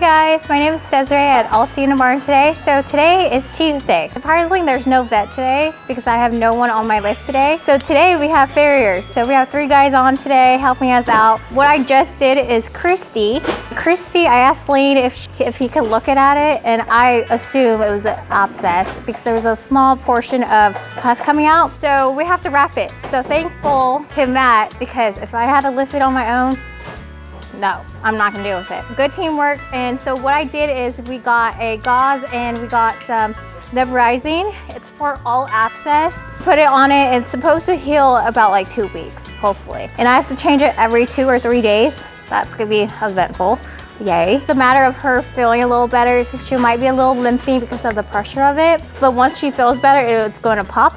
guys, my name is Desiree at All See in a Barn today. So today is Tuesday. Surprisingly, there's no vet today because I have no one on my list today. So today we have farrier. So we have 3 guys on today helping us out. What I just did is Christie. I asked Lane if he could look at it, and I assume it was an abscess because there was a small portion of pus coming out. So we have to wrap it. So thankful to Matt, because if I had to lift it on my own, no, I'm not gonna deal with it. Good teamwork. And so what I did is we got a gauze and we got some nebulizing. It's for all abscess. Put it on it. It's supposed to heal about like 2 weeks, hopefully. And I have to change it every 2 or 3 days. That's gonna be eventful. Yay. It's a matter of her feeling a little better. She might be a little limpy because of the pressure of it. But once she feels better, it's going to pop.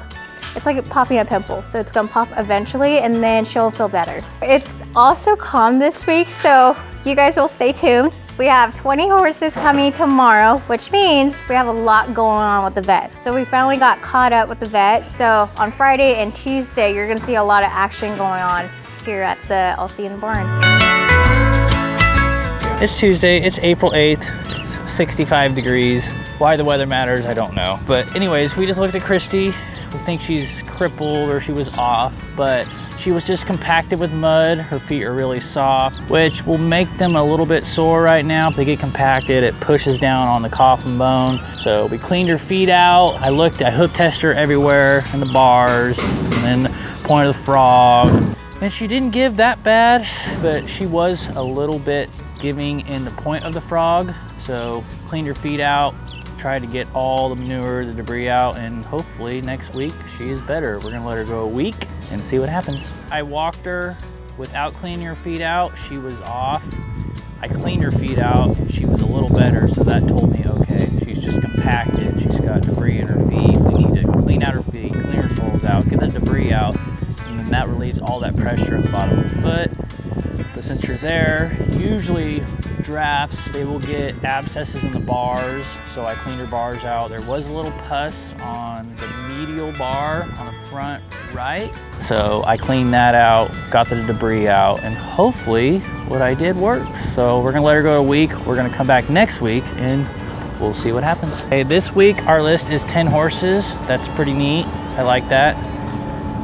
It's like popping a pimple. So it's gonna pop eventually and then she'll feel better. It's also calm this week, so you guys will stay tuned. We have 20 horses coming tomorrow, which means we have a lot going on with the vet. So we finally got caught up with the vet. So on Friday and Tuesday, you're gonna see a lot of action going on here at the All See in the Barn. It's Tuesday, it's April 8th, it's 65 degrees. Why the weather matters, I don't know. But anyways, we just looked at Christie. We think she's crippled or she was off, but she was just compacted with mud. Her feet are really soft, which will make them a little bit sore right now. If they get compacted, it pushes down on the coffin bone. So we cleaned her feet out. I hoof tested her everywhere in the bars and then the point of the frog. And she didn't give that bad, but she was a little bit giving in the point of the frog. So cleaned her feet out, tried to get all the manure, the debris out, and hopefully next week she is better. We're gonna let her go a week and see what happens. I walked her without cleaning her feet out. She was off. I cleaned her feet out and she was a little better, so that told me, okay, she's just compacted. She's got debris in her feet. We need to clean out her feet, clean her soles out, get that debris out, and then that relieves all that pressure at the bottom of the foot. But since you're there, usually drafts, they will get abscesses in the bars, so I cleaned her bars out. There was a little pus on the medial bar on the front right, so I cleaned that out, got the debris out, and hopefully what I did worked. So we're gonna let her go a week. We're gonna come back next week and we'll see what happens. Hey, this week our list is 10 horses. That's pretty neat. I like that.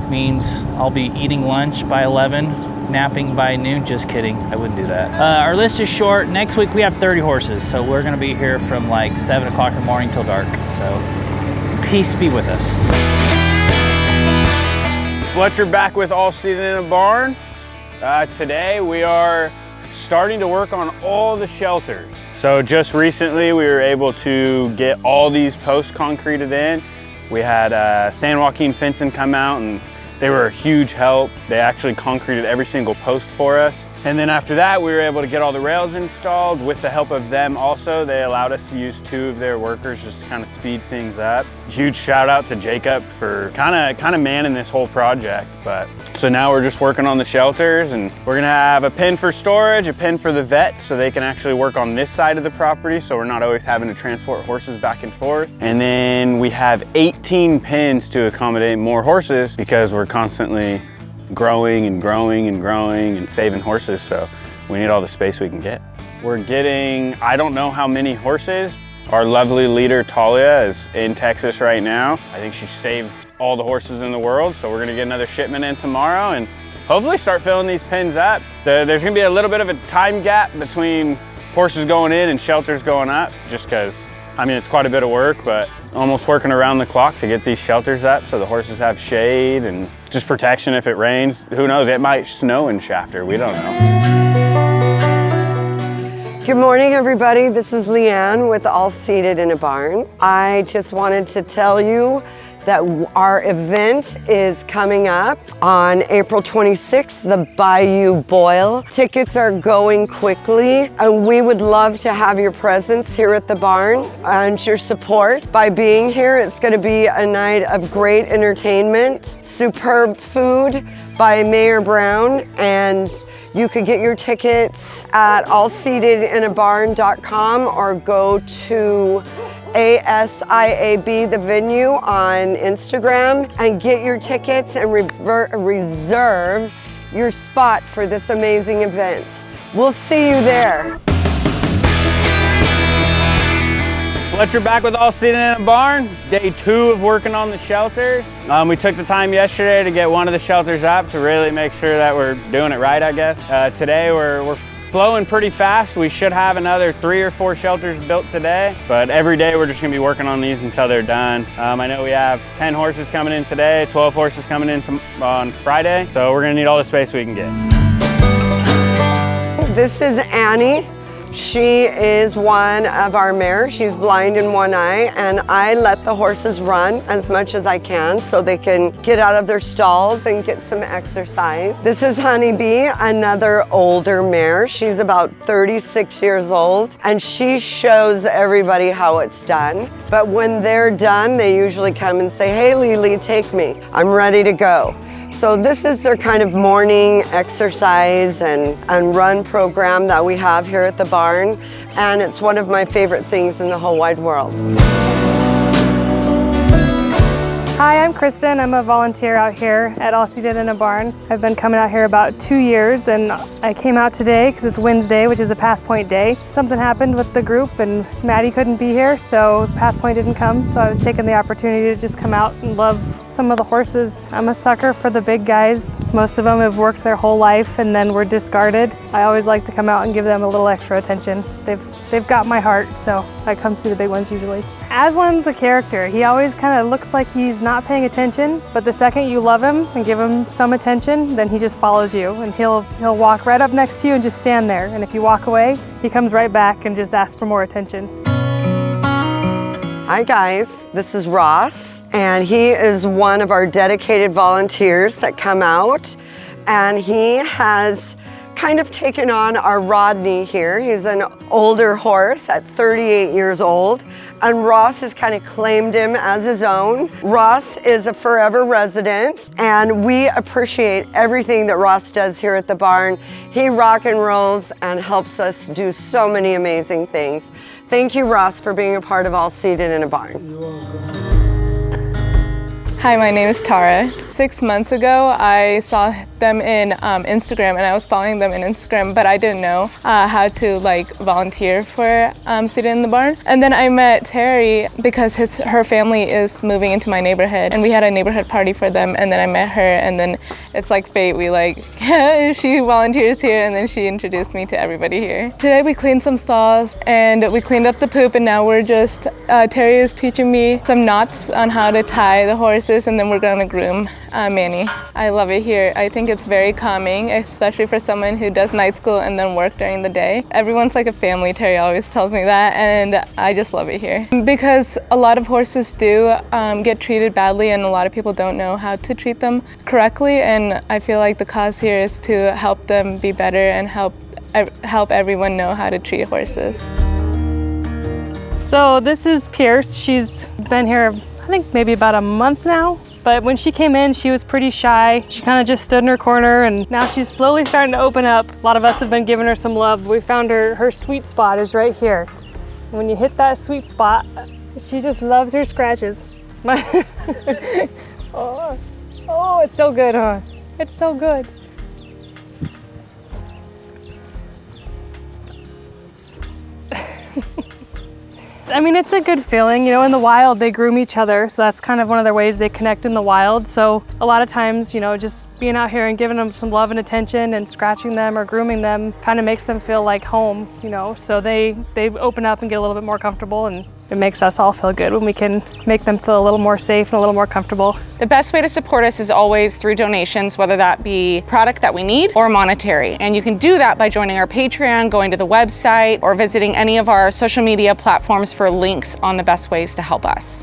Means I'll be eating lunch by 11. Napping by noon. Just kidding, I wouldn't do that. Our list is short. Next week we have 30 horses, so we're gonna be here from like 7 o'clock in the morning till dark. So peace be with us. Fletcher back with All Seated in a Barn. Today we are starting to work on all the shelters. So just recently we were able to get all these posts concreted in. We had San Joaquin Fence come out, and they were a huge help. They actually concreted every single post for us. And then after that, we were able to get all the rails installed. With the help of them also, they allowed us to use 2 of their workers just to kind of speed things up. Huge shout out to Jacob for kind of manning this whole project. But so now we're just working on the shelters, and we're gonna have a pen for storage, a pen for the vet so they can actually work on this side of the property, so we're not always having to transport horses back and forth. And then we have 18 pens to accommodate more horses because we're constantly growing and growing and growing and saving horses, so we need all the space we can get. We're getting, I don't know how many horses. Our lovely leader Talia is in Texas right now. I think she saved all the horses in the world, so we're gonna get another shipment in tomorrow and hopefully start filling these pens up. There's gonna be a little bit of a time gap between horses going in and shelters going up, just because, I mean, it's quite a bit of work, but almost working around the clock to get these shelters up so the horses have shade and just protection if it rains. Who knows, it might snow in Shafter, we don't know. Good morning, everybody. This is Leanne with All Seated in a Barn. I just wanted to tell you that our event is coming up on April 26th, the Bayou Boil. Tickets are going quickly, and we would love to have your presence here at the barn and your support. By being here, it's going to be a night of great entertainment, superb food by Mayor Brown, and you could get your tickets at allseatedinabarn.com or go to ASIAB, the venue, on Instagram, and get your tickets and reserve your spot for this amazing event. We'll see you there. Fletcher back with All Seated in a Barn. Day 2 of working on the shelters. We took the time yesterday to get one of the shelters up to really make sure that we're doing it right, I guess. Today we're flowing pretty fast. We should have another 3 or 4 shelters built today, but every day we're just gonna be working on these until they're done. I know we have 10 horses coming in today, 12 horses coming in on Friday, so we're gonna need all the space we can get. This is Annie. She is one of our mares. She's blind in one eye, and I let the horses run as much as I can so they can get out of their stalls and get some exercise. This is Honeybee, another older mare. She's about 36 years old, and she shows everybody how it's done. But when they're done, they usually come and say, "Hey, Lily, take me. I'm ready to go." So this is their kind of morning exercise and run program that we have here at the barn, and it's one of my favorite things in the whole wide world. Hi, I'm Kristen. I'm a volunteer out here at All Seated in a Barn. I've been coming out here about 2 years, and I came out today because it's Wednesday, which is a Path Point day. Something happened with the group and Maddie couldn't be here, so Path Point didn't come, so I was taking the opportunity to just come out and love some of the horses. I'm a sucker for the big guys. Most of them have worked their whole life and then were discarded. I always like to come out and give them a little extra attention. They've got my heart, so I come see the big ones usually. Aslan's a character. He always kind of looks like he's not paying attention, but the second you love him and give him some attention, then he just follows you, and he'll walk right up next to you and just stand there. And if you walk away, he comes right back and just asks for more attention. Hi guys, this is Ross, and he is one of our dedicated volunteers that come out, and he has kind of taken on our Rodney here. He's an older horse at 38 years old, and Ross has kind of claimed him as his own. Ross is a forever resident, and we appreciate everything that Ross does here at the barn. He rock and rolls and helps us do so many amazing things. Thank you, Ross, for being a part of All Seated in a Barn. Hi, my name is Tara. 6 months ago, I saw them in Instagram, and I was following them in Instagram, but I didn't know how to volunteer for Seated in the Barn. And then I met Terry because her family is moving into my neighborhood, and we had a neighborhood party for them, and then I met her, and then it's like fate. We she volunteers here, and then she introduced me to everybody here. Today we cleaned some stalls, and we cleaned up the poop, and now we're just, Terry is teaching me some knots on how to tie the horses, and then we're gonna groom Manny. I love it here. I think it's very calming, especially for someone who does night school and then work during the day. Everyone's like a family, Terry always tells me that, and I just love it here. Because a lot of horses do get treated badly, and a lot of people don't know how to treat them correctly, and I feel like the cause here is to help them be better and help everyone know how to treat horses. So this is Pierce. She's been here I think maybe about a month now, but when she came in, she was pretty shy. She kind of just stood in her corner, and now she's slowly starting to open up. A lot of us have been giving her some love. We found her sweet spot is right here. When you hit that sweet spot, she just loves her scratches. Oh, it's so good, huh? It's so good. I mean, it's a good feeling. You know, in the wild, they groom each other, so that's kind of one of their ways they connect in the wild. So a lot of times, you know, just being out here and giving them some love and attention and scratching them or grooming them kind of makes them feel like home, you know, so they open up and get a little bit more comfortable, and it makes us all feel good when we can make them feel a little more safe and a little more comfortable. The best way to support us is always through donations, whether that be product that we need or monetary. And you can do that by joining our Patreon, going to the website, or visiting any of our social media platforms for links on the best ways to help us.